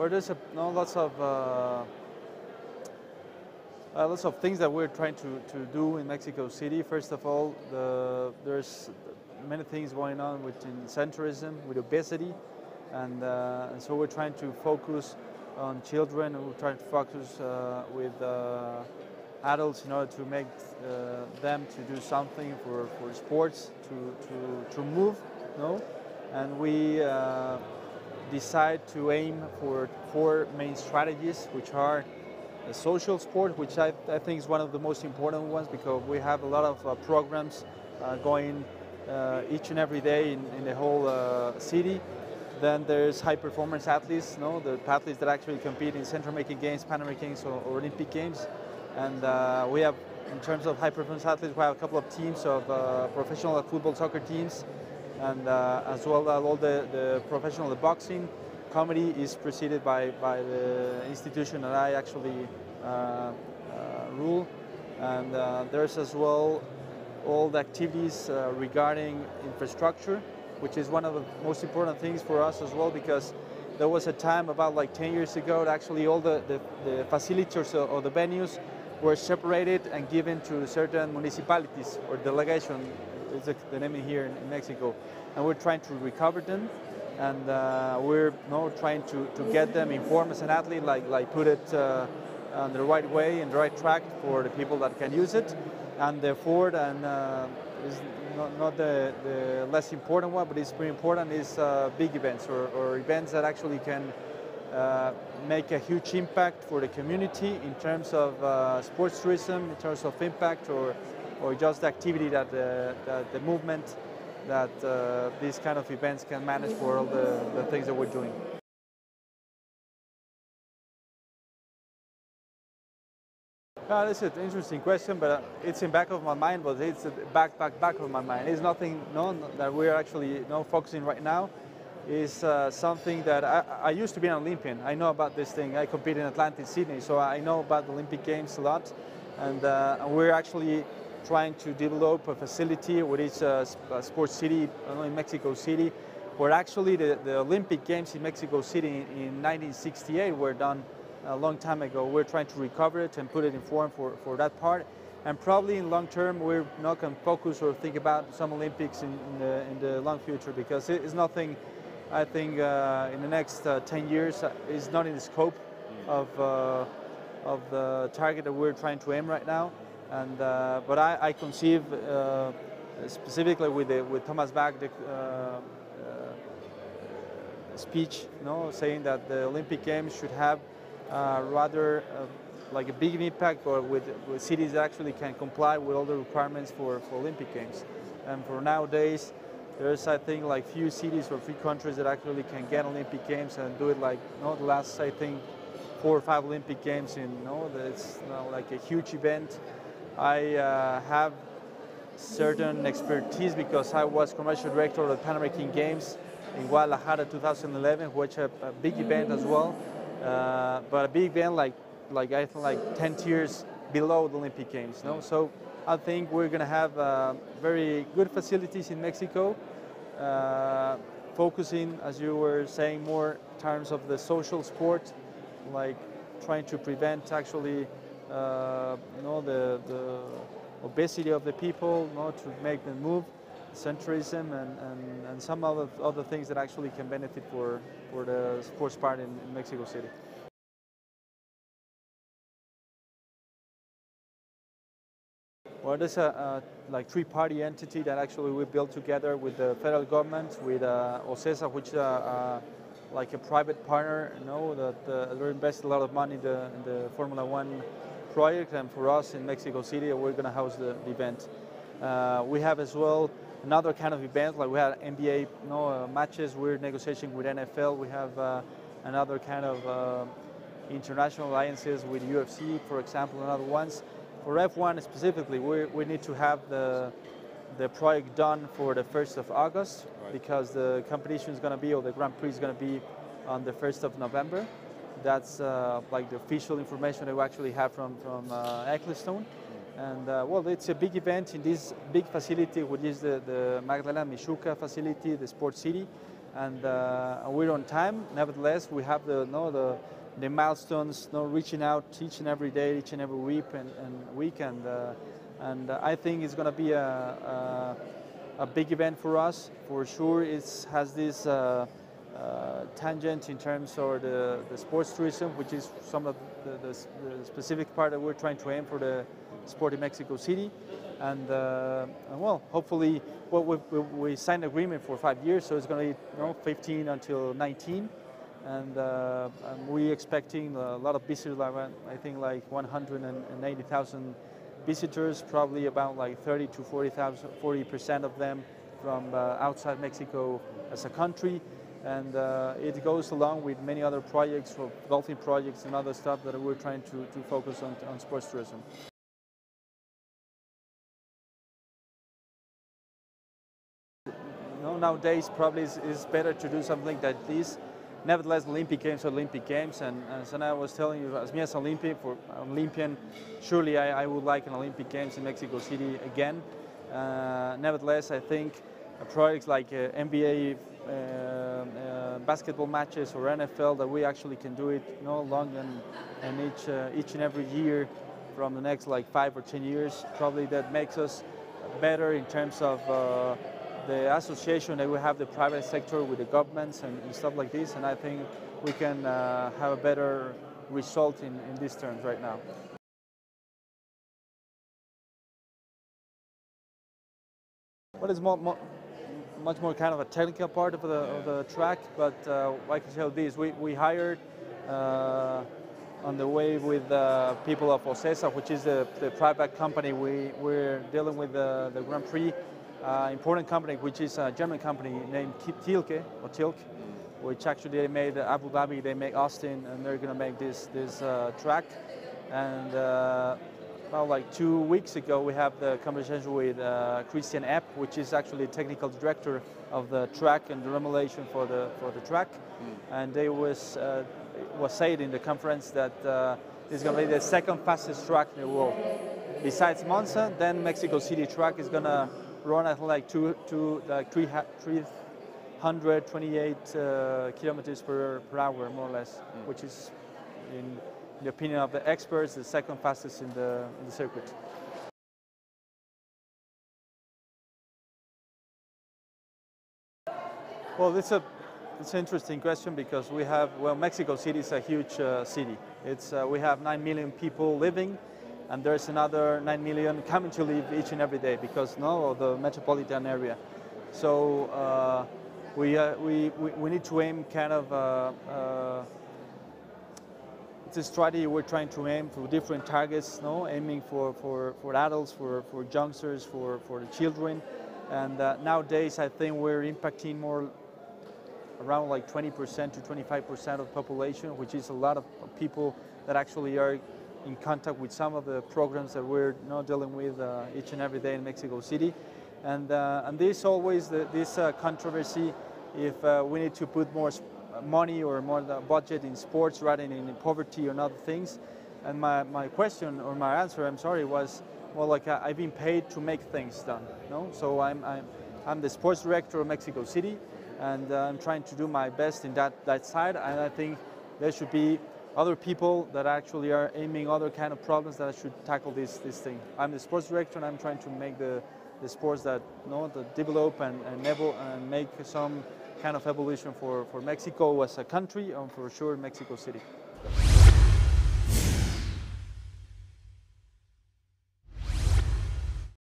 Or there's lots of things that we're trying to do in Mexico City. First of all, there's many things going on with centrism, with obesity, and so we're trying to focus on children, and we're trying to focus with adults in order to make them to do something for sports, to move, and we decide to aim for 4 main strategies, which are the social sport, which I think is one of the most important ones, because we have a lot of programs going each and every day in the whole city. Then there's high-performance athletes, the athletes that actually compete in Central American Games, Pan American Games, or Olympic Games. And we have, in terms of high-performance athletes, we have a couple of teams of professional football, soccer teams, and as well as all the professional boxing. Comedy is preceded by the institution that I actually rule. And there's as well all the activities regarding infrastructure, which is one of the most important things for us as well, because there was a time about like 10 years ago that actually all the facilities or the venues were separated and given to certain municipalities or delegation, is the name here in Mexico. And we're trying to recover them, and we're trying to get them informed as an athlete, like put it on the right way and the right track for the people that can use it. And the fourth, and is not the less important one, but it's pretty important, is big events or events that actually can make a huge impact for the community in terms of sports tourism, in terms of impact, or just the activity that the movement that these kind of events can manage for all the things that we're doing. That's an interesting question, but it's in back of my mind. But it's back of my mind. It's nothing that we're actually focusing right now. Is something that I used to be an Olympian. I know about this thing. I competed in Atlanta, Sydney, so I know about the Olympic Games a lot. And we're actually trying to develop a facility with each sports city in Mexico City, where actually the Olympic Games in Mexico City in 1968 were done a long time ago. We're trying to recover it and put it in form for that part. And probably in long term, we're not going to focus or think about some Olympics in the long future, because it's nothing. I think in the next 10 years is not in the scope of the target that we're trying to aim right now. And but I conceive specifically with Thomas Bach the speech, saying that the Olympic Games should have rather like a big impact, or with cities that actually can comply with all the requirements for Olympic Games. And for nowadays, there's, I think, like few cities or few countries that actually can get Olympic Games and do it like the last, I think, 4 or 5 Olympic Games it's like a huge event. I have certain expertise because I was commercial director of the Pan American Games in Guadalajara 2011, which is a big event as well, but a big event like I think like 10 tiers below the Olympic Games. So I think we're going to have very good facilities in Mexico, focusing, as you were saying, more in terms of the social sport, like trying to prevent actually the obesity of the people, to make them move, centrism, and some other things that actually can benefit for the sports part in Mexico City. Well, there's a like 3-party entity that actually we built together with the federal government, with OCESA, which like a private partner, that they invest a lot of money in the Formula One project, and for us in Mexico City, we're going to house the event. We have as well another kind of event, like we had NBA matches. We're negotiating with NFL. We have another kind of international alliances with UFC, for example, and other ones. For F1 specifically, we need to have the project done for the 1st of August, right, because the competition is going to be, or the Grand Prix is going to be on the 1st of November. That's like the official information that we actually have from Ecclestone. And well, it's a big event in this big facility, which is the Magdalena Michuca facility, the Sports City. and we're on time. Nevertheless, we have the milestones, reaching out each and every day, each and every week, and I think it's going to be a big event for us. For sure, it has this tangent in terms of the sports tourism, which is some of the specific part that we're trying to aim for the sport in Mexico City. And well, hopefully, we signed an agreement for 5 years, so it's going to be 15 until 19. And we're expecting a lot of visitors, I think like 180,000 visitors, probably about like 30 to 40% of them from outside Mexico as a country. And it goes along with many other projects, for golfing projects and other stuff that we're trying to focus on sports tourism. Nowadays probably is better to do something like this. Nevertheless, Olympic Games are Olympic Games, and as I was telling you, as me as Olympian, surely I would like an Olympic Games in Mexico City again. Nevertheless, I think projects like NBA basketball matches or NFL, that we actually can do it long and each and every year from the next like 5 or 10 years. Probably that makes us better in terms of the association that we have the private sector with the governments and stuff like this, and I think we can have a better result in these terms right now. What is much more kind of a technical part of the track, but I can tell this, we hired on the way with people of OCESA, which is the private company. We're dealing with the Grand Prix. Important company, which is a German company named Tilke, which actually they made Abu Dhabi, they make Austin, and they're going to make this track. And about like 2 weeks ago, we have the conversation with Christian Epp, which is actually technical director of the track and the remodulation for the track. And they was said in the conference that it's going to be the second fastest track in the world. Besides Monza, then Mexico City track is going to run at like 328 kilometers per hour, more or less, which is, in the opinion of the experts, the second fastest in the circuit. Well, it's an interesting question, because we have, Mexico City is a huge city. We have 9 million people living, and there's another 9 million coming to live each and every day because of the metropolitan area. So we need to aim kind of it's a strategy. We're trying to aim for different targets, aiming for adults, for youngsters, for the children. And nowadays, I think we're impacting more around like 20% to 25% of the population, which is a lot of people that actually are in contact with some of the programs that we're dealing with each and every day in Mexico City. And there's always this controversy if we need to put more money or more budget in sports rather than in poverty or other things. And my question, or my answer, I'm sorry, was, well, like I've been paid to make things done. So I'm the sports director of Mexico City, and I'm trying to do my best in that side. And I think there should be other people that actually are aiming other kind of problems that should tackle this thing. I'm the sports director, and I'm trying to make the sports that that develop and make some kind of evolution for Mexico as a country, and for sure Mexico City.